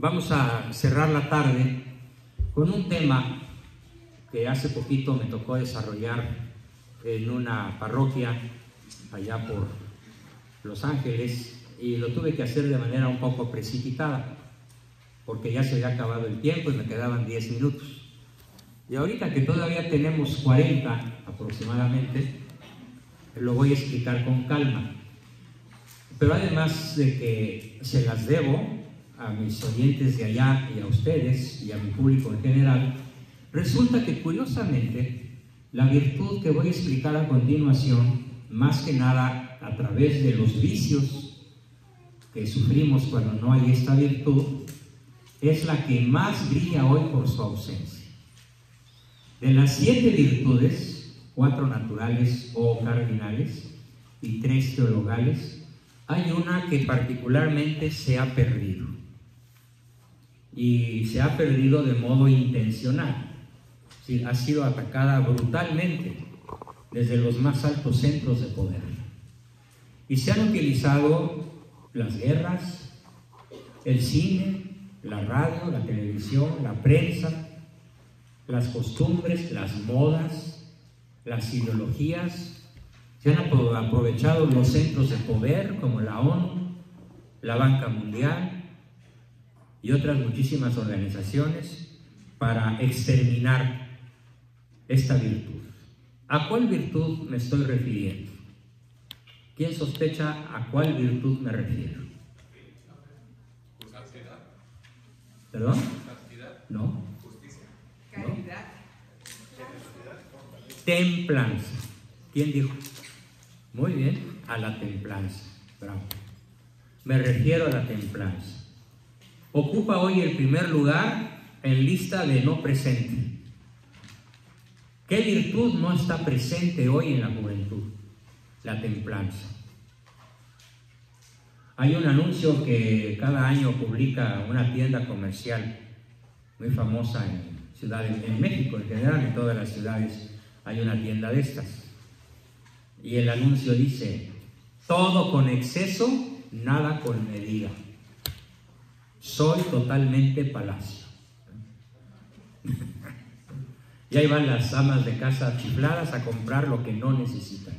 Vamos a cerrar la tarde con un tema que hace poquito me tocó desarrollar en una parroquia allá por Los Ángeles, y lo tuve que hacer de manera un poco precipitada porque ya se había acabado el tiempo y me quedaban 10 minutos. Y ahorita que todavía tenemos 40 aproximadamente, lo voy a explicar con calma. Pero además de que se las debo a mis oyentes de allá y a ustedes y a mi público en general, resulta que curiosamente la virtud que voy a explicar a continuación, más que nada a través de los vicios que sufrimos cuando no hay esta virtud, es la que más brilla hoy por su ausencia. De las 7 virtudes, 4 naturales o cardinales y 3 teologales, hay una que particularmente se ha perdido. Y se ha perdido de modo intencional. Sí, ha sido atacada brutalmente desde los más altos centros de poder. Y se han utilizado las guerras, el cine, la radio, la televisión, la prensa, las costumbres, las modas, las ideologías. Se han aprovechado los centros de poder como la ONU, la Banca Mundial y otras muchísimas organizaciones para exterminar esta virtud. ¿A cuál virtud me estoy refiriendo? ¿Quién sospecha a cuál virtud me refiero? ¿Perdón? No. Caridad. Templanza. ¿Quién dijo? Muy bien, a la templanza. Bravo. Me refiero a la templanza. Ocupa hoy el primer lugar en lista de no presente. ¿Qué virtud no está presente hoy en la juventud? La templanza. Hay un anuncio que cada año publica una tienda comercial muy famosa en México, en general, en todas las ciudades hay una tienda de estas. Y el anuncio dice: todo con exceso, nada con medida. Soy totalmente palacio. Y ahí van las amas de casa chifladas a comprar lo que no necesitan.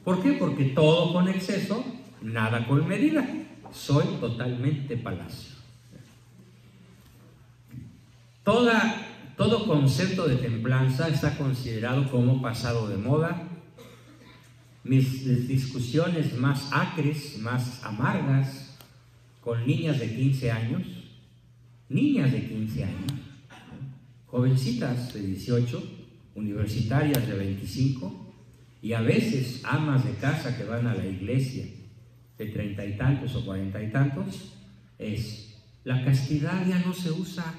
¿Por qué? Porque todo con exceso, nada con medida. Soy totalmente palacio. Todo concepto de templanza está considerado como pasado de moda. Mis discusiones más acres, más amargas, con niñas de 15 años, jovencitas de 18, universitarias de 25, y a veces amas de casa que van a la iglesia de 30 y tantos o 40 y tantos, es: la castidad ya no se usa,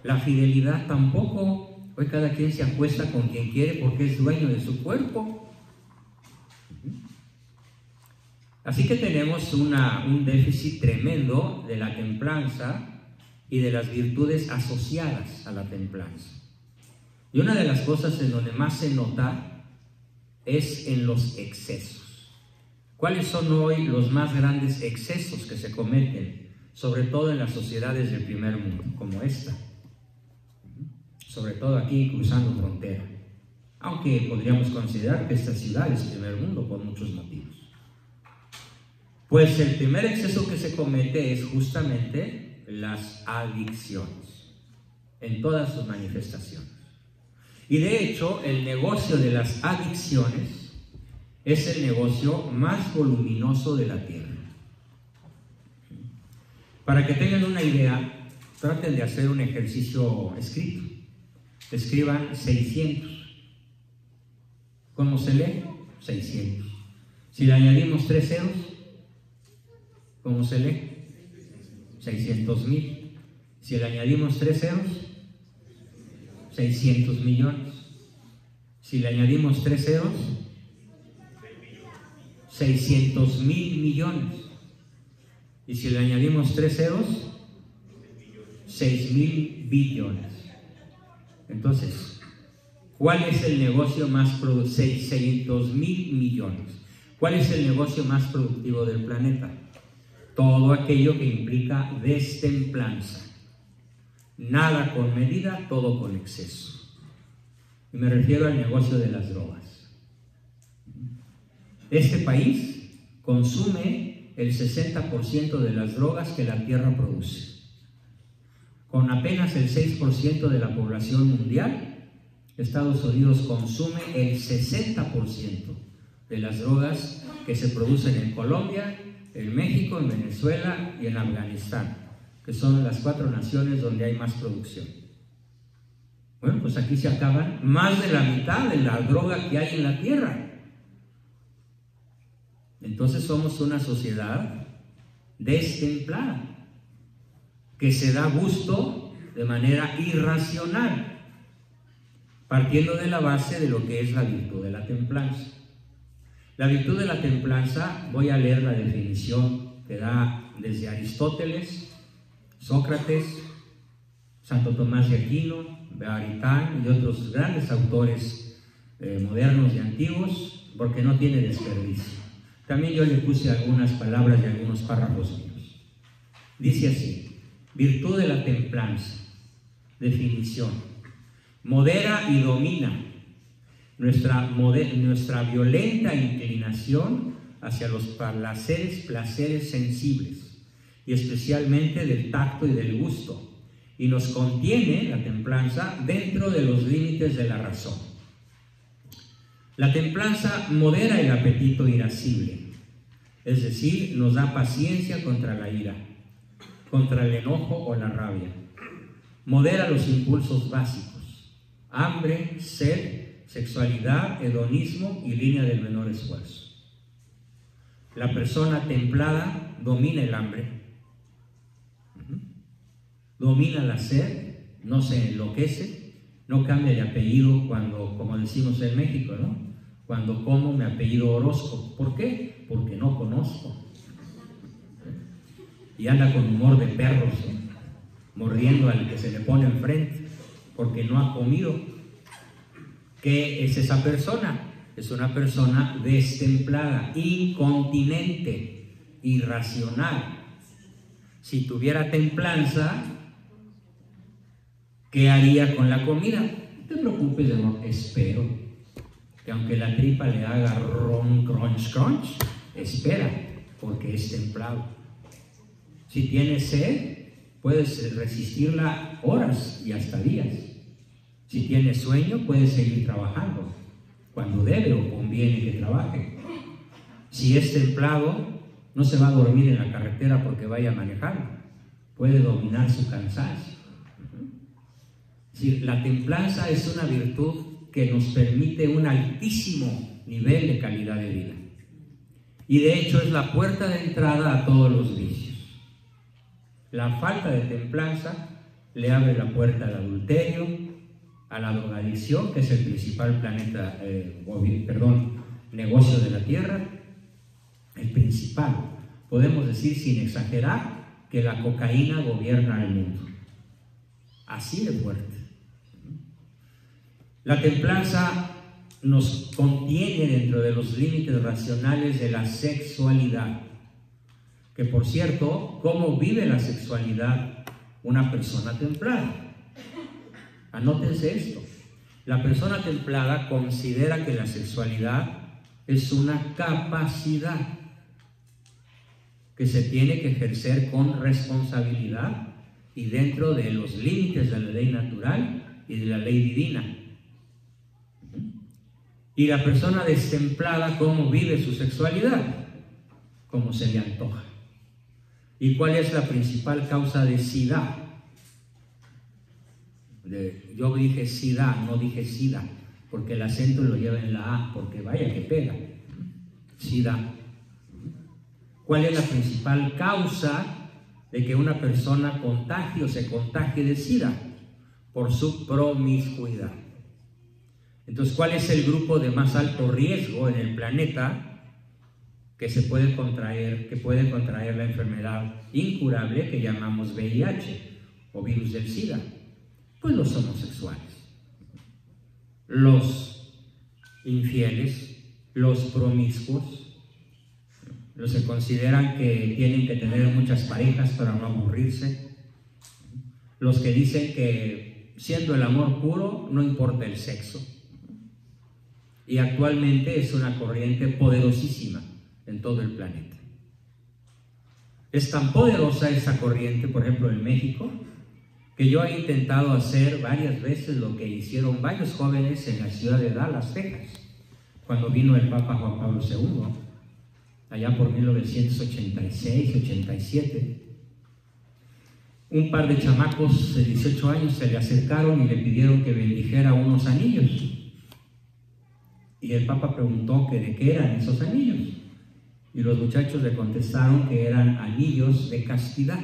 la fidelidad tampoco. Hoy cada quien se acuesta con quien quiere porque es dueño de su cuerpo. Así que tenemos un déficit tremendo de la templanza y de las virtudes asociadas a la templanza. Y una de las cosas en donde más se nota es en los excesos. ¿Cuáles son hoy los más grandes excesos que se cometen, sobre todo en las sociedades del primer mundo, como esta? Sobre todo aquí cruzando frontera, aunque podríamos considerar que esta ciudad es primer mundo por muchos motivos. Pues el primer exceso que se comete es justamente las adicciones, en todas sus manifestaciones. Y de hecho, el negocio de las adicciones es el negocio más voluminoso de la tierra. Para que tengan una idea, traten de hacer un ejercicio escrito. Escriban 600. ¿Cómo se lee? 600. Si le añadimos 3 ceros, ¿cómo se lee? 600,000. Si le añadimos 3 ceros, 600 millones. Si le añadimos 3 ceros, 600,000 millones. Y si le añadimos 3 ceros, 6,000 billones. Entonces, ¿cuál es el negocio más productivo? 600,000 millones. ¿Cuál es el negocio más productivo del planeta? todo aquello que implica destemplanza. Nada con medida, todo con exceso. Y me refiero al negocio de las drogas. Este país consume el 60% de las drogas que la tierra produce. Con apenas el 6% de la población mundial, Estados Unidos consume el 60% de las drogas que se producen en Colombia, en México, en Venezuela y en Afganistán, que son las 4 naciones donde hay más producción. Bueno, pues aquí se acaban más de la mitad de la droga que hay en la tierra. Entonces somos una sociedad destemplada, que se da gusto de manera irracional, partiendo de la base de lo que es la virtud de la templanza. La virtud de la templanza, voy a leer la definición que da desde Aristóteles, Sócrates, Santo Tomás de Aquino, Baritán y otros grandes autores modernos y antiguos, porque no tiene desperdicio. También yo le puse algunas palabras y algunos párrafos míos. Dice así: virtud de la templanza, definición: modera y domina nuestra violenta inclinación hacia los placeres sensibles, y especialmente del tacto y del gusto, y nos contiene, la templanza, dentro de los límites de la razón. La templanza modera el apetito irascible, es decir, nos da paciencia contra la ira, contra el enojo o la rabia. Modera los impulsos básicos: hambre, sed, sexualidad, hedonismo y línea del menor esfuerzo. La persona templada domina el hambre, domina la sed, no se enloquece, no cambia de apellido cuando, como decimos en México, ¿no? Cuando como mi apellido Orozco. ¿Por qué? Porque no conozco. Y anda con humor de perros, mordiendo al que se le pone enfrente, porque no ha comido. ¿Qué es esa persona? Es una persona destemplada, incontinente, irracional. Si tuviera templanza, ¿qué haría con la comida? No te preocupes, amor, espero que aunque la tripa le haga crunch, crunch, espera, porque es templado. Si tienes sed, puedes resistirla horas y hasta días. Si tienes sueño, puedes seguir trabajando cuando debe o conviene que trabaje. Si es templado, no se va a dormir en la carretera porque vaya manejando, puede dominar su cansancio. Sí, la templanza es una virtud que nos permite un altísimo nivel de calidad de vida, y de hecho es la puerta de entrada a todos los vicios. La falta de templanza le abre la puerta al adulterio, a la drogadicción, que es el principal negocio de la tierra, el principal. Podemos decir sin exagerar que la cocaína gobierna el mundo, así de fuerte. La templanza nos contiene dentro de los límites racionales de la sexualidad, que por cierto, ¿cómo vive la sexualidad una persona templada? Anótense esto: la persona templada considera que la sexualidad es una capacidad que se tiene que ejercer con responsabilidad y dentro de los límites de la ley natural y de la ley divina. Y la persona destemplada, ¿cómo vive su sexualidad? Como se le antoja. ¿Y cuál es la principal causa de SIDA? Yo dije SIDA, no dije SIDA, porque el acento lo lleva en la A, porque vaya que pega. SIDA. ¿Cuál es la principal causa de que una persona se contagie de SIDA? Por su promiscuidad. Entonces, ¿cuál es el grupo de más alto riesgo en el planeta que puede contraer la enfermedad incurable que llamamos VIH o virus del SIDA? Pues los homosexuales, los infieles, los promiscuos. los que consideran que tienen que tener muchas parejas para no aburrirse, los que dicen que siendo el amor puro no importa el sexo. Y actualmente es una corriente poderosísima en todo el planeta. Es tan poderosa esa corriente, por ejemplo en México, que yo he intentado hacer varias veces lo que hicieron varios jóvenes en la ciudad de Dallas, Texas, cuando vino el Papa Juan Pablo II, allá por 1986-87. Un par de chamacos de 18 años se le acercaron y le pidieron que bendijera unos anillos. Y el Papa preguntó que de qué eran esos anillos. Y los muchachos le contestaron que eran anillos de castidad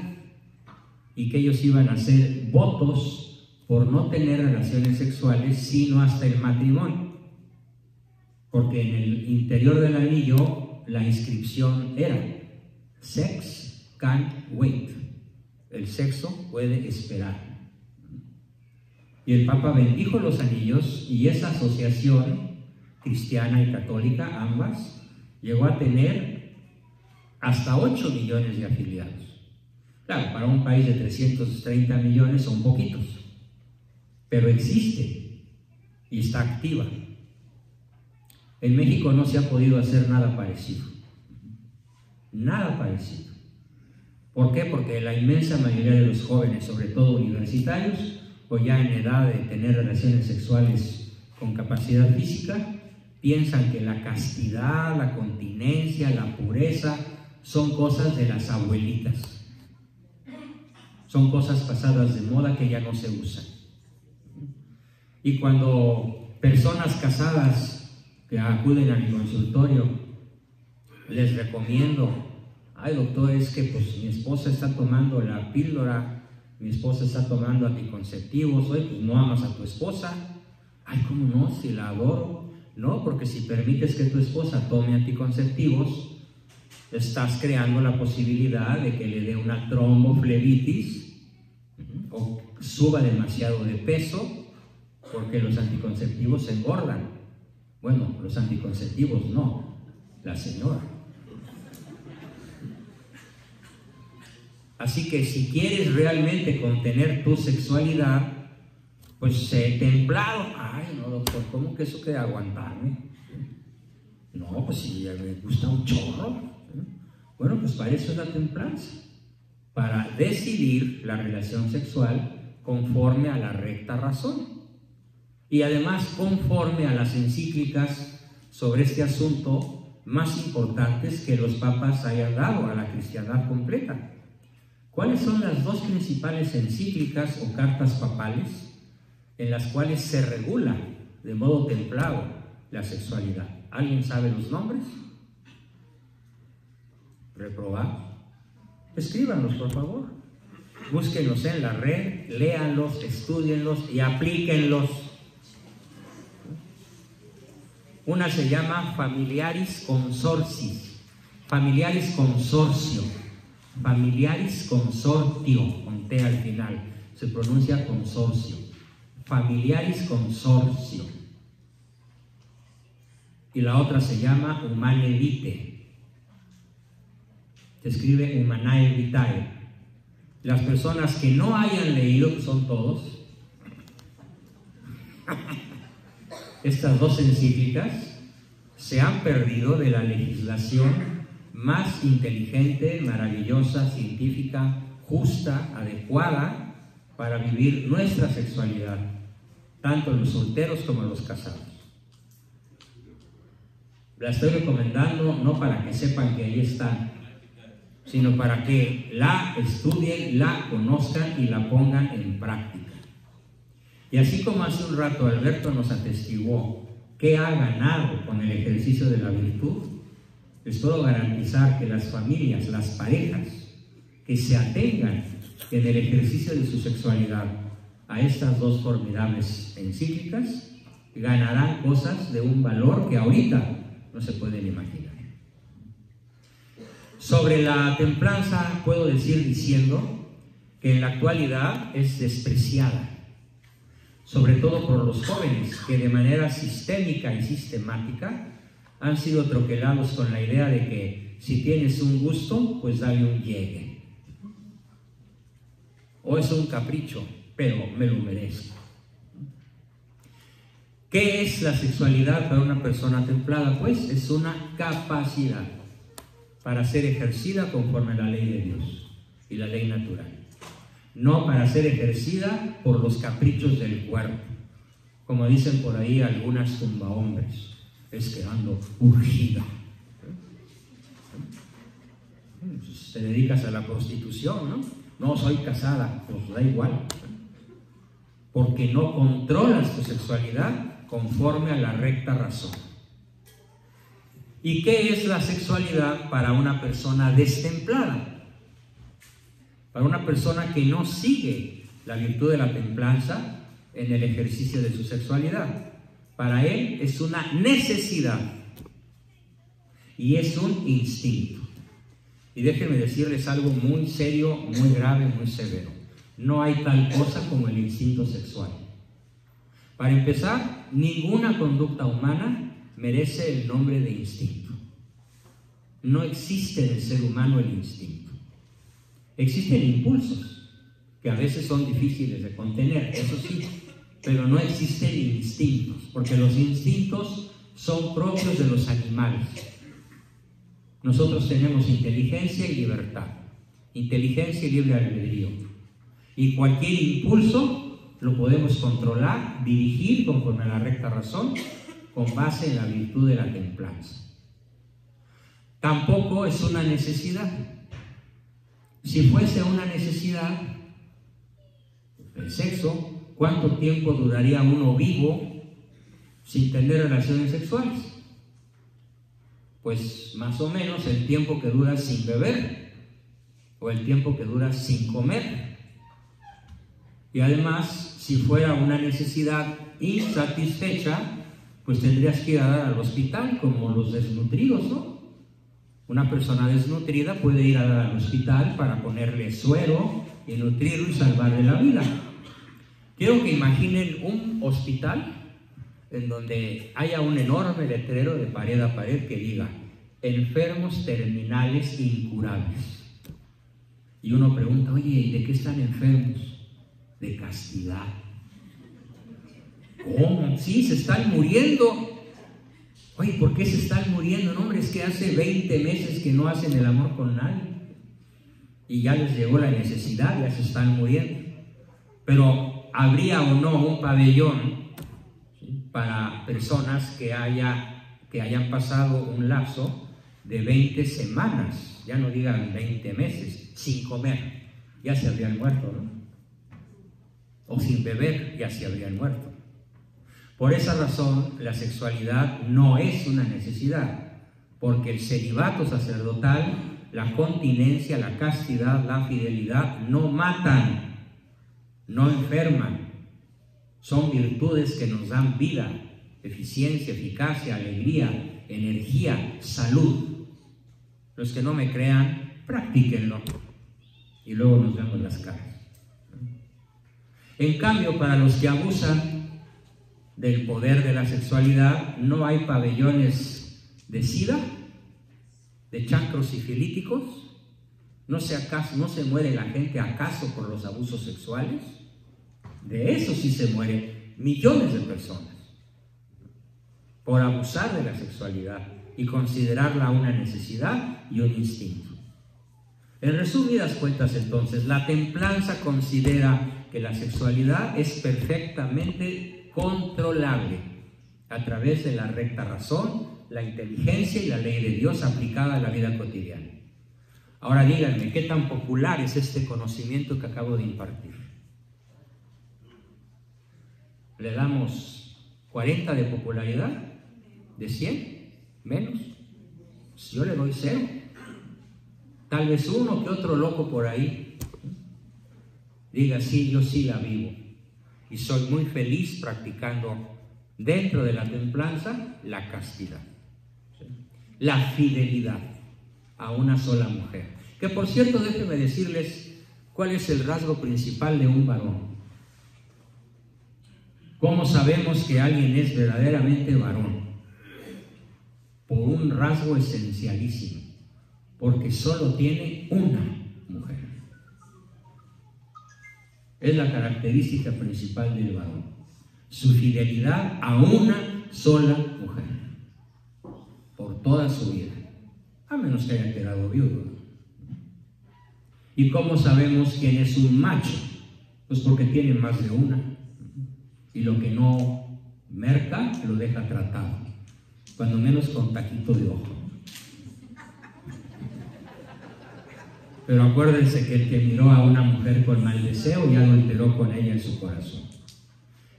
y que ellos iban a hacer votos por no tener relaciones sexuales sino hasta el matrimonio. Porque en el interior del anillo la inscripción era Sex can't wait. El sexo puede esperar. Y el Papa bendijo los anillos y esa asociación cristiana y católica, ambas, llegó a tener hasta 8 millones de afiliados. Claro, para un país de 330 millones son poquitos, pero existe y está activa. En México no se ha podido hacer nada parecido. Nada parecido. ¿Por qué? Porque la inmensa mayoría de los jóvenes, sobre todo universitarios, o ya en edad de tener relaciones sexuales con capacidad física, piensan que la castidad, la continencia, la pureza son cosas de las abuelitas. Son cosas pasadas de moda que ya no se usan. Y cuando personas casadas que acuden a mi consultorio, les recomiendo: ay doctor, es que pues mi esposa está tomando la píldora, mi esposa está tomando anticonceptivos, oye, pues no amas a tu esposa. Ay, ¿cómo no? Si la adoro. No, porque si permites que tu esposa tome anticonceptivos, estás creando la posibilidad de que le dé una tromboflebitis o suba demasiado de peso, porque los anticonceptivos se engordan. Bueno, los anticonceptivos no, la señora. Así que si quieres realmente contener tu sexualidad, pues templado. Ay, no doctor, ¿cómo que eso que aguantarme? No, pues si me gusta un chorro. Bueno, pues para eso es la templanza, para decidir la relación sexual conforme a la recta razón y además conforme a las encíclicas sobre este asunto más importantes que los papas hayan dado a la cristiandad completa. ¿Cuáles son las dos principales encíclicas o cartas papales en las cuales se regula de modo templado la sexualidad? ¿Alguien sabe los nombres? ¿Reprobados? Escríbanlos, por favor. Búsquenlos en la red, léanlos, estúdienlos y aplíquenlos. Una se llama Familiaris Consortis, Familiaris Consortio, Familiaris Consortio, con T al final, se pronuncia consorcio, Familiaris Consortio. Y la otra se llama Humanae Vitae, se escribe Humanae Vitae. Las personas que no hayan leído, que son todos, estas dos encíclicas se han perdido de la legislación más inteligente, maravillosa, científica, justa, adecuada para vivir nuestra sexualidad, tanto los solteros como los casados. La estoy recomendando no para que sepan que ahí están, sino para que la estudien, la conozcan y la pongan en práctica. Y así como hace un rato Alberto nos atestiguó qué ha ganado con el ejercicio de la virtud, les puedo garantizar que las familias, las parejas que se atengan en el ejercicio de su sexualidad a estas dos formidables encíclicas ganarán cosas de un valor que ahorita no se pueden imaginar. Sobre la templanza puedo decir diciendo que en la actualidad es despreciada, sobre todo por los jóvenes que de manera sistémica y sistemática han sido troquelados con la idea de que si tienes un gusto, pues dale un llegue. O es un capricho, pero me lo merezco. ¿Qué es la sexualidad para una persona templada? Pues es una capacidad para ser ejercida conforme a la ley de Dios y la ley natural. No para ser ejercida por los caprichos del cuerpo. Como dicen por ahí algunas tumbahombres, es que ando urgida. Pues te dedicas a la prostitución, ¿no? No, soy casada, pues da igual. Porque no controlas tu sexualidad conforme a la recta razón. ¿Y qué es la sexualidad para una persona destemplada? Para una persona que no sigue la virtud de la templanza en el ejercicio de su sexualidad. Para él es una necesidad y es un instinto. Y déjenme decirles algo muy serio, muy grave, muy severo. No hay tal cosa como el instinto sexual. Para empezar, ninguna conducta humana merece el nombre de instinto. No existe en el ser humano el instinto. Existen impulsos que a veces son difíciles de contener, eso sí, pero no existen instintos, porque los instintos son propios de los animales. Nosotros tenemos inteligencia y libertad, inteligencia y libre albedrío, y cualquier impulso lo podemos controlar, dirigir conforme a la recta razón, con base en la virtud de la templanza. Tampoco es una necesidad. Si fuese una necesidad, el sexo, ¿cuánto tiempo duraría uno vivo sin tener relaciones sexuales? Pues más o menos el tiempo que dura sin beber o el tiempo que dura sin comer. Y además, si fuera una necesidad insatisfecha, pues tendrías que ir a dar al hospital como los desnutridos, ¿no? Una persona desnutrida puede ir a dar al hospital para ponerle suero y nutrirlo y salvarle la vida. Quiero que imaginen un hospital en donde haya un enorme letrero de pared a pared que diga enfermos terminales incurables. Y uno pregunta, oye, ¿y de qué están enfermos? De castidad. ¿Cómo? Sí, se están muriendo. Oye, ¿por qué se están muriendo? No, hombre, es que hace 20 meses que no hacen el amor con nadie y ya les llegó la necesidad, ya se están muriendo. Pero ¿habría o no un pabellón, ¿sí?, para personas que hayan pasado un lapso de 20 semanas, ya no digan 20 meses, sin comer? Ya se habrían muerto, ¿no? O sin beber, ya se habrían muerto. Por esa razón, la sexualidad no es una necesidad, porque el celibato sacerdotal, la continencia, la castidad, la fidelidad no matan, no enferman. Son virtudes que nos dan vida, eficiencia, eficacia, alegría, energía, salud. Los que no me crean, practíquenlo y luego nos vemos las caras. En cambio, para los que abusan del poder de la sexualidad, no hay pabellones de sida, de chancros sifilíticos. ¿No se muere la gente acaso por los abusos sexuales? De eso sí se mueren millones de personas por abusar de la sexualidad y considerarla una necesidad y un instinto. En resumidas cuentas, entonces, la templanza considera que la sexualidad es perfectamente controlable a través de la recta razón, la inteligencia y la ley de Dios aplicada a la vida cotidiana. Ahora díganme, ¿qué tan popular es este conocimiento que acabo de impartir? ¿Le damos 40 de popularidad? ¿De 100? ¿Menos? Pues yo le doy 0. Tal vez uno que otro loco por ahí diga, sí, yo sí la vivo y soy muy feliz practicando dentro de la templanza la castidad, ¿sí?, la fidelidad a una sola mujer. Que por cierto, déjenme decirles cuál es el rasgo principal de un varón. ¿Cómo sabemos que alguien es verdaderamente varón? Por un rasgo esencialísimo, porque solo tiene una mujer. Es la característica principal del varón, su fidelidad a una sola mujer, por toda su vida, a menos que haya quedado viudo. ¿Y cómo sabemos quién es un macho? Pues porque tiene más de una, y lo que no merca lo deja tratado, cuando menos con taquito de ojo. Pero acuérdense que el que miró a una mujer con mal deseo ya adulteró con ella en su corazón.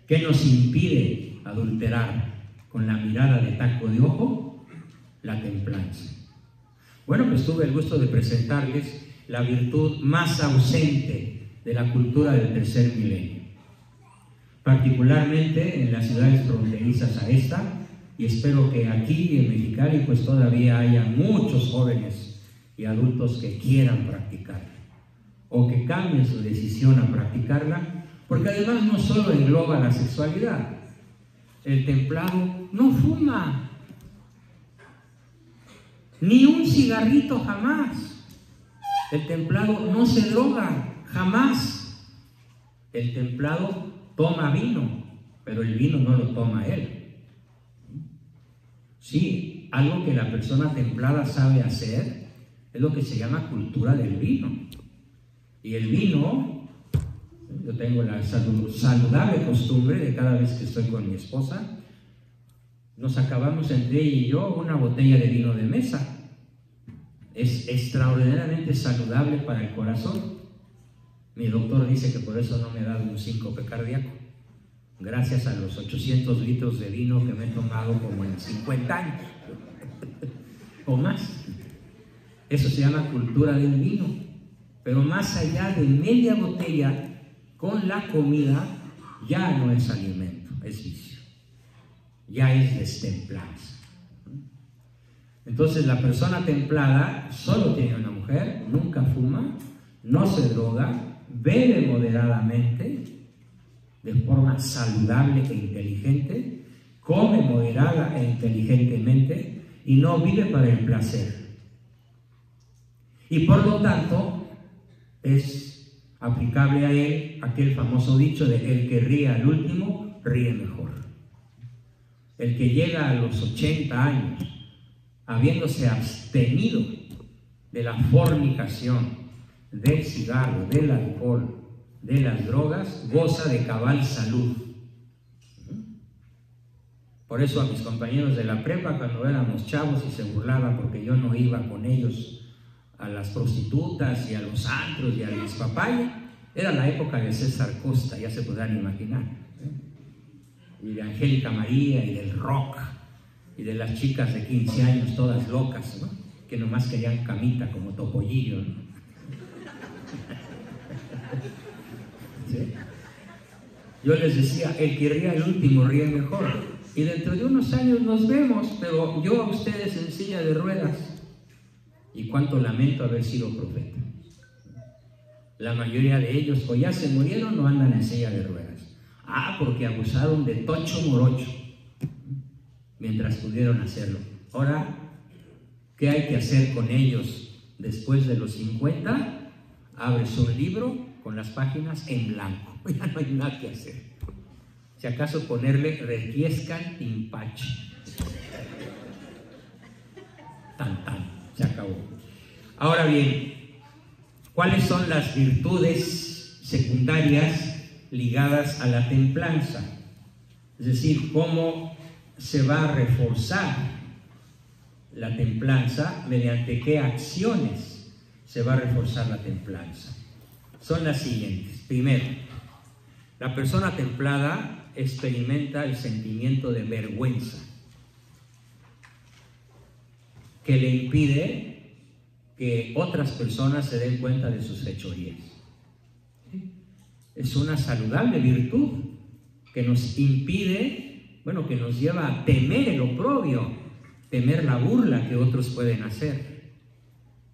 ¿Qué nos impide adulterar con la mirada de taco de ojo? La templanza. Bueno, pues tuve el gusto de presentarles la virtud más ausente de la cultura del tercer milenio, particularmente en las ciudades fronterizas a esta, y espero que aquí en Mexicali pues todavía haya muchos jóvenes y adultos que quieran practicarla o que cambien su decisión a practicarla, porque además no solo engloba la sexualidad. El templado no fuma ni un cigarrito jamás. El templado no se droga jamás. El templado toma vino, pero el vino no lo toma él. Sí, algo que la persona templada sabe hacer es lo que se llama cultura del vino. Y el vino, yo tengo la saludable costumbre de cada vez que estoy con mi esposa, nos acabamos entre ella y yo una botella de vino de mesa. Es extraordinariamente saludable para el corazón. Mi doctor dice que por eso no me da un síncope cardíaco, gracias a los 800 litros de vino que me he tomado como en 50 años o más. Eso se llama cultura del vino. Pero más allá de media botella con la comida, ya no es alimento, es vicio, ya es destemplanza. Entonces la persona templada solo tiene una mujer, nunca fuma, no se droga, bebe moderadamente, de forma saludable e inteligente, come moderada e inteligentemente y no vive para el placer. Y por lo tanto es aplicable a él aquel famoso dicho de el que ríe al último, ríe mejor. El que llega a los 80 años habiéndose abstenido de la fornicación, del cigarro, del alcohol, de las drogas, goza de cabal salud. Por eso a mis compañeros de la prepa, cuando éramos chavos y se burlaban porque yo no iba con ellos a las prostitutas y a los antros y a los papayas, era la época de César Costa, ya se podrán imaginar, y de Angélica María y del rock y de las chicas de 15 años todas locas, ¿no? Que nomás querían camita como Topollillo, ¿no? ¿Sí? Yo les decía, el que ríe al último ríe mejor, y dentro de unos años nos vemos, pero yo a ustedes en silla de ruedas. Y cuánto lamento haber sido profeta. La mayoría de ellos o ya se murieron o andan en silla de ruedas. Ah, porque abusaron de tocho morocho mientras pudieron hacerlo. Ahora, ¿qué hay que hacer con ellos después de los 50? Abres un libro con las páginas en blanco. Ya no hay nada que hacer. Si acaso ponerle requiescan timpache. Tan tan. Se acabó. Ahora bien, ¿cuáles son las virtudes secundarias ligadas a la templanza? Es decir, ¿cómo se va a reforzar la templanza? ¿Mediante qué acciones se va a reforzar la templanza? Son las siguientes. Primero, la persona templada experimenta el sentimiento de vergüenza que le impide que otras personas se den cuenta de sus fechorías. Es una saludable virtud que nos impide, bueno, que nos lleva a temer el oprobio, temer la burla que otros pueden hacer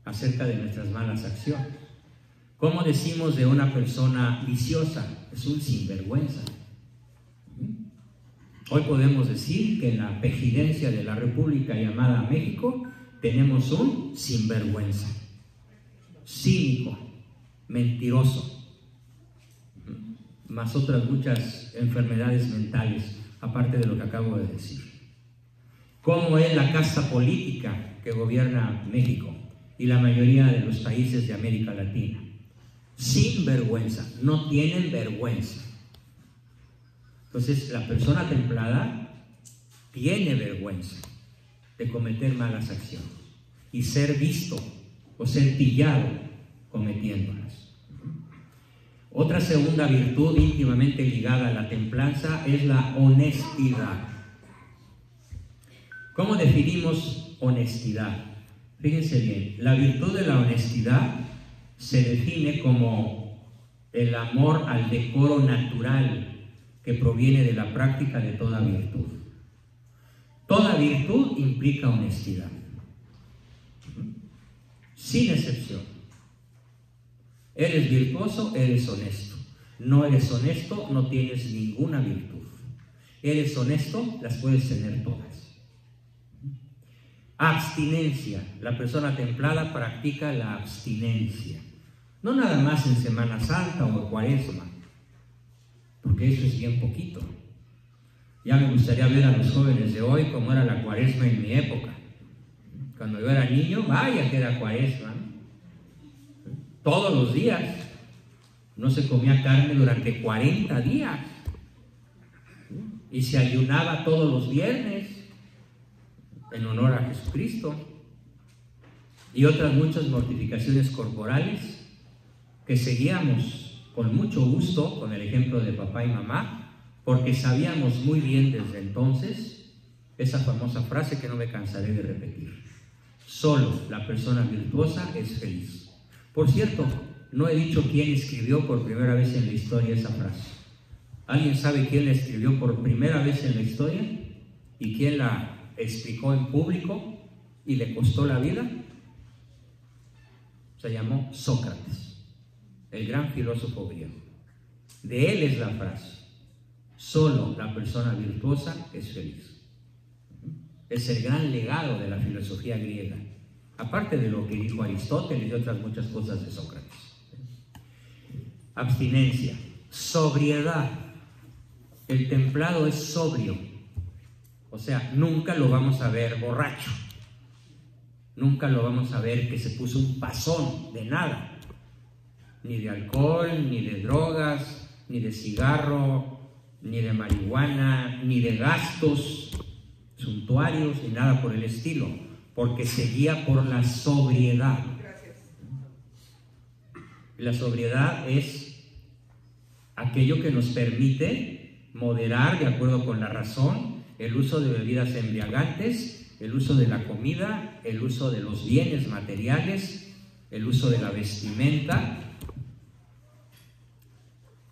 acerca de nuestras malas acciones. ¿Cómo decimos de una persona viciosa? Es un sinvergüenza. Hoy podemos decir que en la presidencia de la República llamada México tenemos un sinvergüenza, cínico, mentiroso, más otras muchas enfermedades mentales, aparte de lo que acabo de decir. ¿Cómo es la casta política que gobierna México y la mayoría de los países de América Latina? Sin vergüenza, no tienen vergüenza. Entonces, la persona templada tiene vergüenza de cometer malas acciones y ser visto o ser pillado cometiéndolas. Otra segunda virtud íntimamente ligada a la templanza es la honestidad. ¿Cómo definimos honestidad? Fíjense bien, la virtud de la honestidad se define como el amor al decoro natural que proviene de la práctica de toda virtud. Toda virtud implica honestidad, sin excepción. Eres virtuoso, eres honesto. No eres honesto, no tienes ninguna virtud. Eres honesto, las puedes tener todas. Abstinencia. La persona templada practica la abstinencia. No nada más en Semana Santa o en Cuaresma, porque eso es bien poquito. Ya me gustaría ver a los jóvenes de hoy cómo era la Cuaresma en mi época. Cuando yo era niño, vaya que era Cuaresma, ¿no? Todos los días. No se comía carne durante 40 días. Y se ayunaba todos los viernes en honor a Jesucristo. Y otras muchas mortificaciones corporales que seguíamos con mucho gusto con el ejemplo de papá y mamá, porque sabíamos muy bien desde entonces esa famosa frase que no me cansaré de repetir: solo la persona virtuosa es feliz. Por cierto, no he dicho quién escribió por primera vez en la historia esa frase. ¿Alguien sabe quién la escribió por primera vez en la historia? ¿Y quién la explicó en público y le costó la vida? Se llamó Sócrates, el gran filósofo griego. De él es la frase: solo la persona virtuosa es feliz. Es el gran legado de la filosofía griega, aparte de lo que dijo Aristóteles y otras muchas cosas de Sócrates. Abstinencia, sobriedad. El templado es sobrio, o sea, nunca lo vamos a ver borracho, nunca lo vamos a ver que se puso un pasón de nada, ni de alcohol, ni de drogas, ni de cigarro, ni de marihuana, ni de gastos suntuarios, ni nada por el estilo, porque se guía por la sobriedad. La sobriedad es aquello que nos permite moderar, de acuerdo con la razón, el uso de bebidas embriagantes, el uso de la comida, el uso de los bienes materiales, el uso de la vestimenta.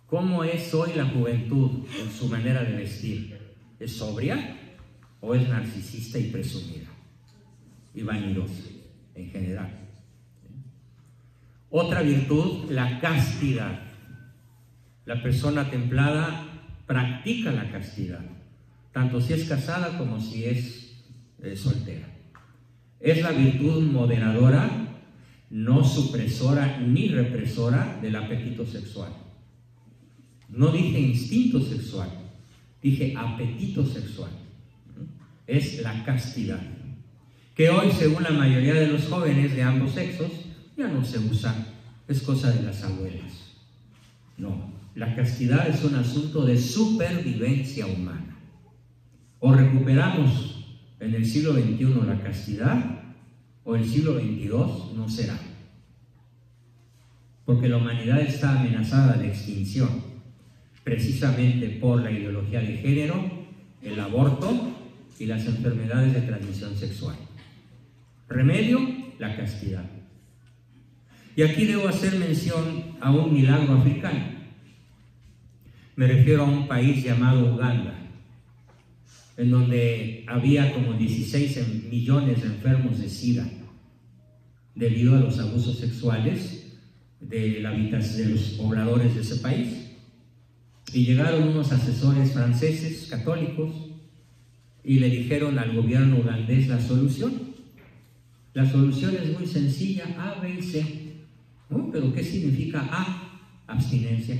¿Cómo es hoy la juventud en su manera de vestir? ¿Es sobria o es narcisista y presumida y vanidosa en general? Otra virtud, la castidad. La persona templada practica la castidad, tanto si es casada como si es soltera. Es la virtud moderadora, no supresora ni represora del apetito sexual. No dije instinto sexual, dije apetito sexual. Es la castidad, que hoy, según la mayoría de los jóvenes de ambos sexos, ya no se usa, es cosa de las abuelas. No, la castidad es un asunto de supervivencia humana. O recuperamos en el siglo XXI la castidad, o el siglo XXII no será. Porque la humanidad está amenazada de extinción, precisamente por la ideología de género, el aborto y las enfermedades de transmisión sexual. Remedio, la castidad. Y aquí debo hacer mención a un milagro africano. Me refiero a un país llamado Uganda, en donde había como 16 millones de enfermos de SIDA debido a los abusos sexuales de los pobladores de ese país. Y llegaron unos asesores franceses católicos y le dijeron al gobierno ugandés la solución: La solución es muy sencilla, A, B y C. ¿No? ¿Pero qué significa A? Abstinencia.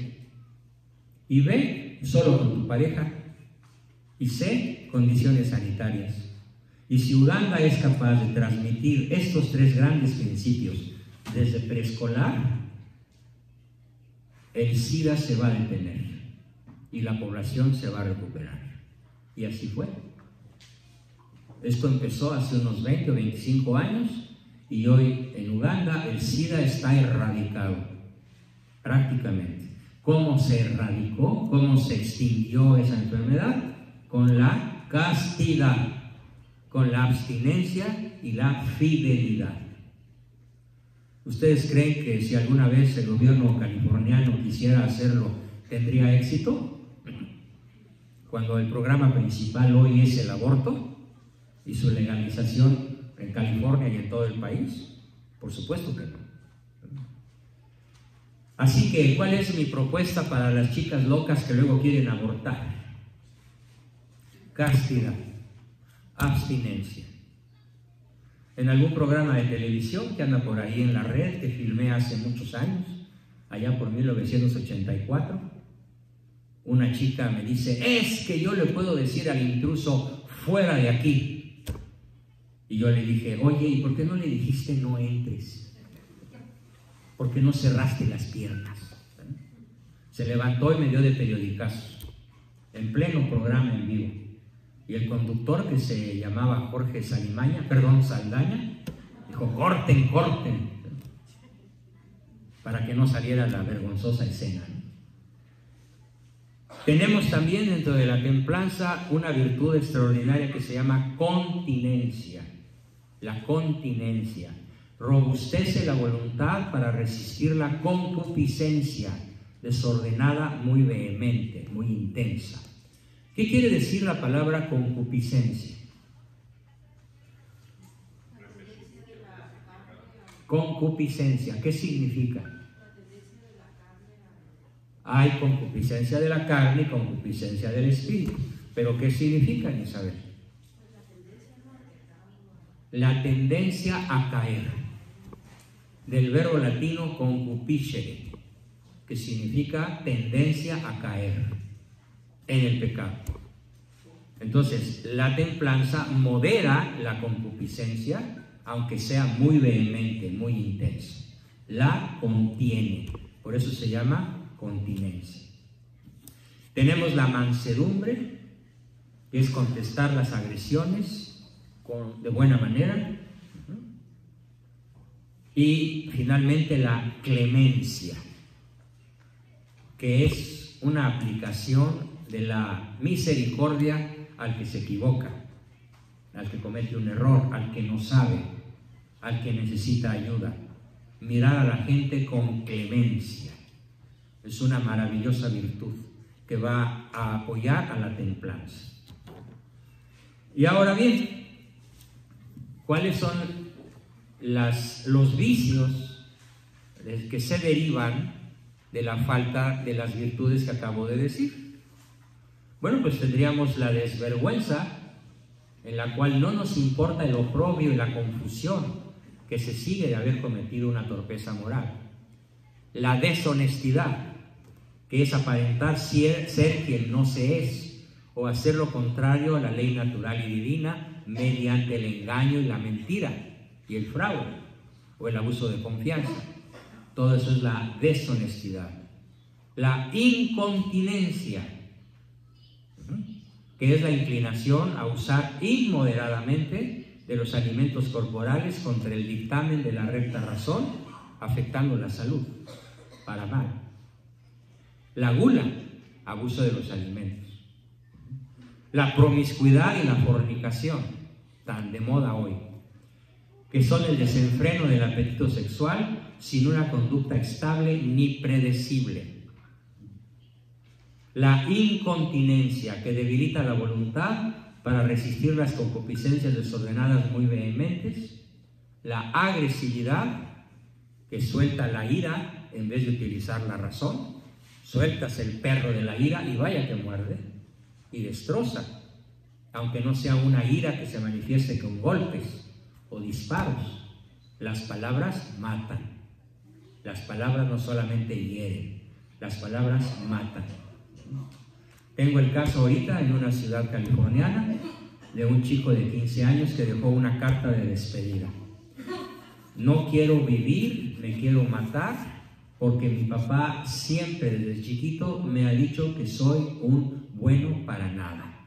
Y B, solo con tu pareja. Y C, condiciones sanitarias. Y si Uganda es capaz de transmitir estos tres grandes principios desde preescolar, el SIDA se va a detener y la población se va a recuperar. Y así fue. Esto empezó hace unos 20 o 25 años y hoy en Uganda el SIDA está erradicado, prácticamente. ¿Cómo se erradicó? ¿Cómo se extinguió esa enfermedad? Con la castidad, con la abstinencia y la fidelidad. ¿Ustedes creen que si alguna vez el gobierno californiano quisiera hacerlo, tendría éxito? Cuando el programa principal hoy es el aborto y su legalización en California y en todo el país, por supuesto que no. Así que, ¿cuál es mi propuesta para las chicas locas que luego quieren abortar? Castidad, abstinencia. En algún programa de televisión que anda por ahí en la red, que filmé hace muchos años, allá por 1984, una chica me dice, es que yo le puedo decir al intruso, fuera de aquí. Y yo le dije, oye, ¿y por qué no le dijiste no entres? ¿Por qué no cerraste las piernas? Se levantó y me dio de periodicazos, en pleno programa en vivo. Y el conductor, que se llamaba Jorge Saldaña, dijo, corten, para que no saliera la vergonzosa escena. Tenemos también dentro de la templanza una virtud extraordinaria que se llama continencia. La continencia robustece la voluntad para resistir la concupiscencia desordenada, muy vehemente, muy intensa. ¿Qué quiere decir la palabra concupiscencia? Concupiscencia, ¿qué significa? Hay concupiscencia de la carne y concupiscencia del espíritu. ¿Pero qué significa, Isabel? La tendencia a caer, del verbo latino concupiscere, que significa tendencia a caer en el pecado. Entonces, la templanza modera la concupiscencia, aunque sea muy vehemente, muy intensa. La contiene, por eso se llama continencia. Tenemos la mansedumbre, que es contestar las agresiones de buena manera. Y finalmente la clemencia, que es una aplicación de la misericordia al que se equivoca, al que comete un error, al que no sabe, al que necesita ayuda. Mirar a la gente con clemencia es una maravillosa virtud que va a apoyar a la templanza. Y ahora bien, ¿cuáles son los vicios que se derivan de la falta de las virtudes que acabo de decir? Bueno, pues tendríamos la desvergüenza, en la cual no nos importa el oprobio y la confusión que se sigue de haber cometido una torpeza moral. La deshonestidad, que es aparentar ser quien no se es, o hacer lo contrario a la ley natural y divina mediante el engaño y la mentira y el fraude o el abuso de confianza. Todo eso es la deshonestidad. La incontinencia, que es la inclinación a usar inmoderadamente de los alimentos corporales contra el dictamen de la recta razón, afectando la salud para mal. La gula, abuso de los alimentos. La promiscuidad y la fornicación, tan de moda hoy, que son el desenfreno del apetito sexual sin una conducta estable ni predecible. La incontinencia, que debilita la voluntad para resistir las concupiscencias desordenadas muy vehementes. La agresividad, que suelta la ira en vez de utilizar la razón. Sueltas el perro de la ira y vaya que muerde y destroza, aunque no sea una ira que se manifieste con golpes o disparos, Las palabras matan. Las palabras no solamente hieren, las palabras matan. Tengo el caso ahorita en una ciudad californiana de un chico de 15 años que dejó una carta de despedida. No quiero vivir, me quiero matar, porque mi papá siempre desde chiquito me ha dicho que soy un bueno para nada.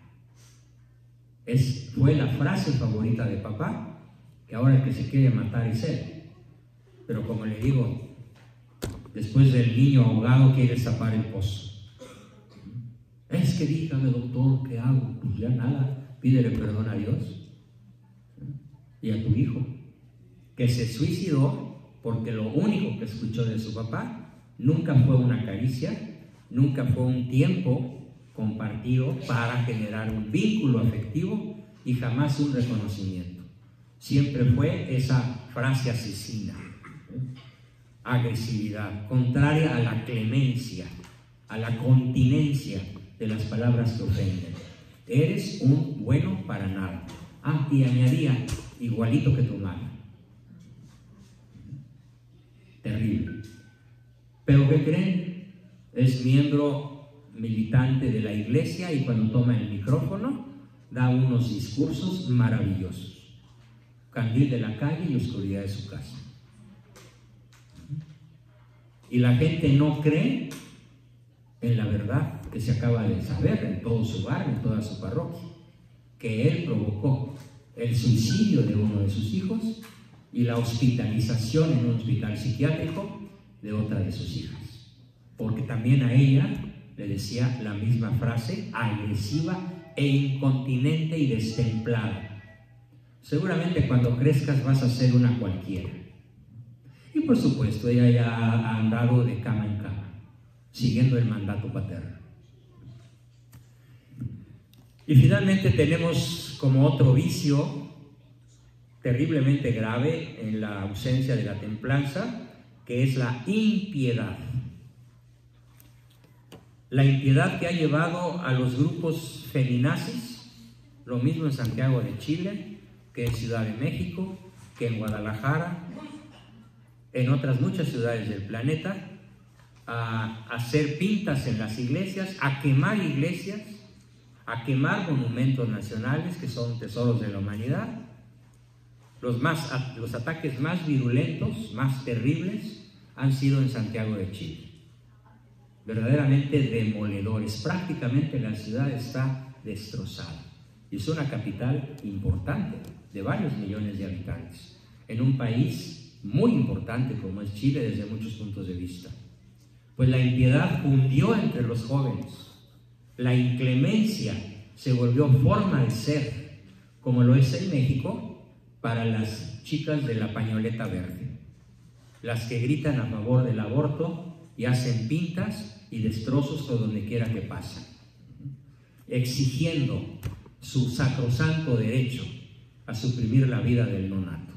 Fue la frase favorita de papá, que ahora el que se quiere matar es él. Pero como le digo, después del niño ahogado quiere tapar el pozo. Es que dígame, doctor, ¿qué hago? Pues ya nada, pídele perdón a Dios y a tu hijo, que se suicidó porque lo único que escuchó de su papá nunca fue una caricia, nunca fue un tiempo compartido para generar un vínculo afectivo y jamás un reconocimiento. Siempre fue esa frase asesina, agresividad, contraria a la clemencia, a la continencia de las palabras que ofenden. Eres un bueno para nada. Y añadía, igualito que tu madre. Terrible. Pero ¿qué creen? Es miembro militante de la iglesia y cuando toma el micrófono da unos discursos maravillosos. Candil de la calle y oscuridad de su casa. Y la gente no cree en la verdad que se acaba de saber en todo su barrio, en toda su parroquia, que él provocó el suicidio de uno de sus hijos y la hospitalización en un hospital psiquiátrico de otra de sus hijas, porque también a ella le decía la misma frase, agresiva e incontinente y destemplada. Seguramente cuando crezcas vas a ser una cualquiera. Y por supuesto ella ya ha andado de cama en cama, siguiendo el mandato paterno. Y finalmente tenemos como otro vicio terriblemente grave en la ausencia de la templanza, que es la impiedad. La impiedad que ha llevado a los grupos feminazis, lo mismo en Santiago de Chile, que en Ciudad de México, que en Guadalajara, en otras muchas ciudades del planeta, a hacer pintas en las iglesias, a quemar iglesias, a quemar monumentos nacionales que son tesoros de la humanidad. Los ataques más virulentos, más terribles, han sido en Santiago de Chile. Verdaderamente demoledores. Prácticamente la ciudad está destrozada. Y es una capital importante, de varios millones de habitantes, en un país muy importante como es Chile desde muchos puntos de vista. Pues la impiedad hundió entre los jóvenes. La inclemencia se volvió forma de ser, como lo es en México, para las chicas de la pañoleta verde, las que gritan a favor del aborto y hacen pintas y destrozos por donde quiera que pasan, exigiendo su sacrosanto derecho a suprimir la vida del nonato.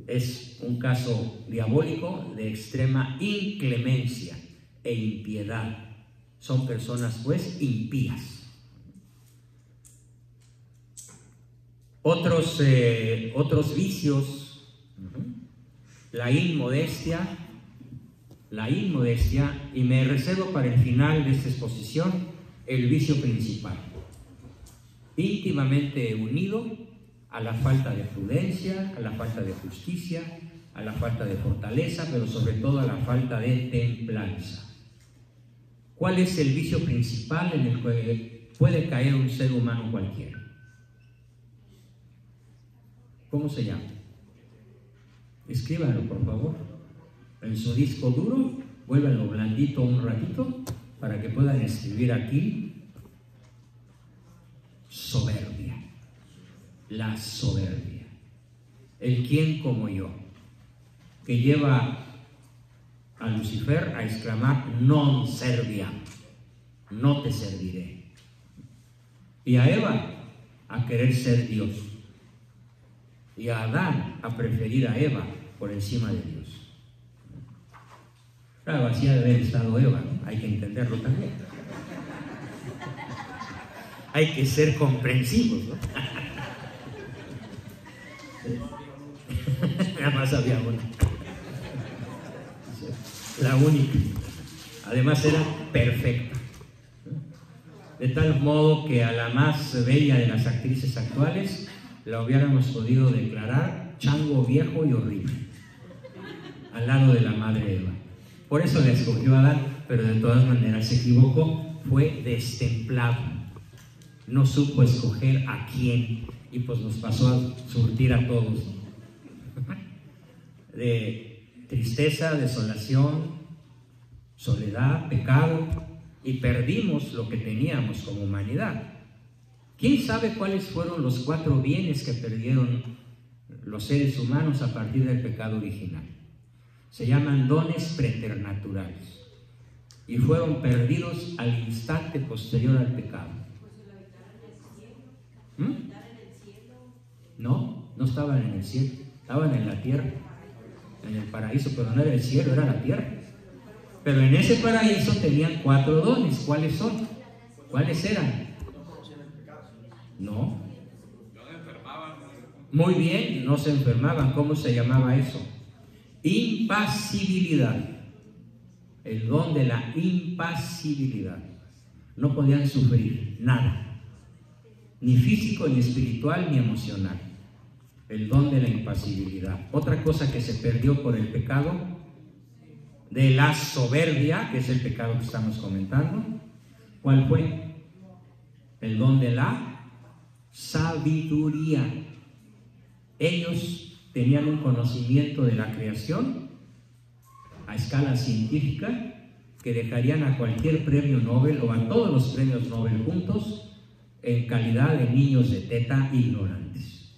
Es un caso diabólico de extrema inclemencia e impiedad. Son personas pues impías. Otros vicios, la inmodestia, y me reservo para el final de esta exposición el vicio principal, íntimamente unido a la falta de prudencia, a la falta de justicia, a la falta de fortaleza, pero sobre todo a la falta de templanza. ¿Cuál es el vicio principal en el que puede caer un ser humano cualquiera? ¿Cómo se llama? Escríbanlo, por favor. En su disco duro, vuélvanlo blandito un ratito para que puedan escribir aquí: soberbia. La soberbia. El quién como yo, que lleva a Lucifer a exclamar non serviam, no te serviré, y a Eva a querer ser Dios, y a Adán a preferir a Eva por encima de Dios. Claro, así ha de haber estado Eva, ¿no? Hay que entenderlo también. Hay que ser comprensivos, ¿no? más había una. La única. Además era perfecta. De tal modo que a la más bella de las actrices actuales la hubiéramos podido declarar chango viejo y horrible, al lado de la madre Eva. Por eso le escogió a Adán, pero de todas maneras se equivocó. Fue destemplado, no supo escoger a quién, y pues nos pasó a surtir a todos, de tristeza, desolación, soledad, pecado, y perdimos lo que teníamos como humanidad. ¿Quién sabe cuáles fueron los 4 bienes que perdieron los seres humanos a partir del pecado original? Se llaman dones preternaturales y fueron perdidos al instante posterior al pecado. No, no estaban en el cielo, estaban en la tierra, en el paraíso, pero no era el cielo, era la tierra. Pero en ese paraíso tenían 4 dones. ¿Cuáles son? ¿Cuáles eran? No. Muy bien, no se enfermaban. ¿Cómo se llamaba eso? Impasibilidad. El don de la impasibilidad. No podían sufrir nada, ni físico, ni espiritual, ni emocional. El don de la impasibilidad. Otra cosa que se perdió por el pecado, de la soberbia, que es el pecado que estamos comentando. ¿Cuál fue? El don de la sabiduría. Ellos tenían un conocimiento de la creación a escala científica que dejarían a cualquier premio Nobel o a todos los premios Nobel juntos en calidad de niños de teta ignorantes.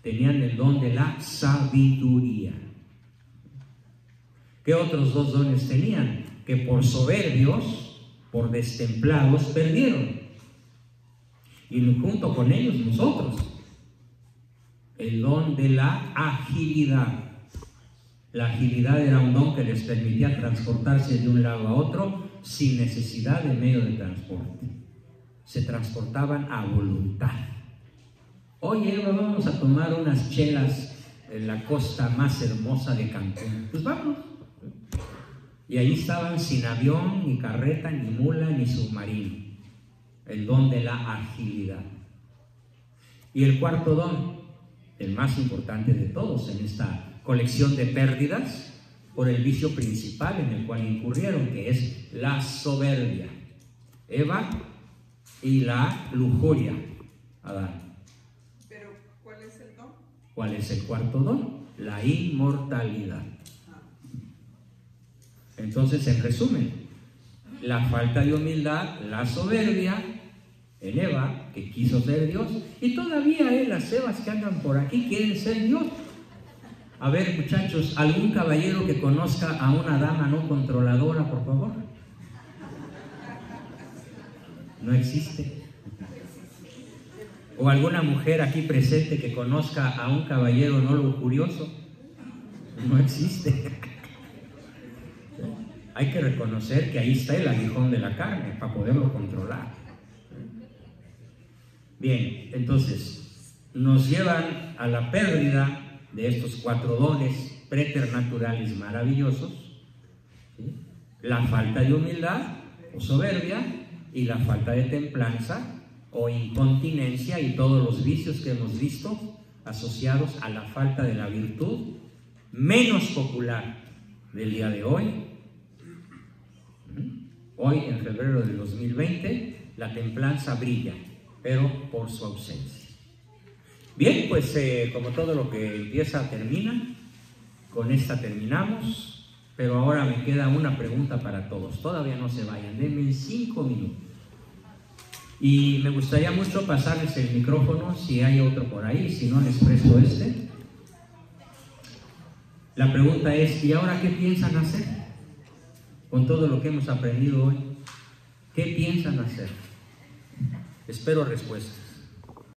Tenían el don de la sabiduría. ¿Qué otros 2 dones tenían? Que por soberbios, por destemplados, perdieron. Y junto con ellos nosotros. El don de la agilidad. La agilidad era un don que les permitía transportarse de un lado a otro sin necesidad de medio de transporte. Se transportaban a voluntad. Oye, Eva, vamos a tomar unas chelas en la costa más hermosa de Cancún. Pues vamos. Y ahí estaban sin avión, ni carreta, ni mula, ni submarino. El don de la agilidad. Y el 4º don, el más importante de todos en esta colección de pérdidas, por el vicio principal en el cual incurrieron, que es la soberbia. Eva y la lujuria, Adán. ¿Pero cuál es el don? ¿Cuál es el 4º don? La inmortalidad. Entonces, en resumen, la falta de humildad, la soberbia en Eva, que quiso ser Dios, y todavía las Evas que andan por aquí quieren ser Dios. A ver, muchachos, ¿algún caballero que conozca a una dama no controladora, por favor? No existe. ¿O alguna mujer aquí presente que conozca a un caballero no lujurioso? No existe. Hay que reconocer que ahí está el aguijón de la carne para poderlo controlar. Bien, entonces nos llevan a la pérdida de estos 4 dones preternaturales maravillosos, ¿sí? La falta de humildad o soberbia y la falta de templanza o incontinencia y todos los vicios que hemos visto asociados a la falta de la virtud menos popular del día de hoy. Hoy, en febrero del 2020, la templanza brilla, pero por su ausencia. Bien, pues como todo lo que empieza termina, con esta terminamos, pero ahora me queda una pregunta para todos. Todavía no se vayan, denme 5 minutos. Y me gustaría mucho pasarles el micrófono si hay otro por ahí, si no les presto este. La pregunta es, ¿y ahora qué piensan hacer con todo lo que hemos aprendido hoy? ¿Qué piensan hacer? Espero respuesta.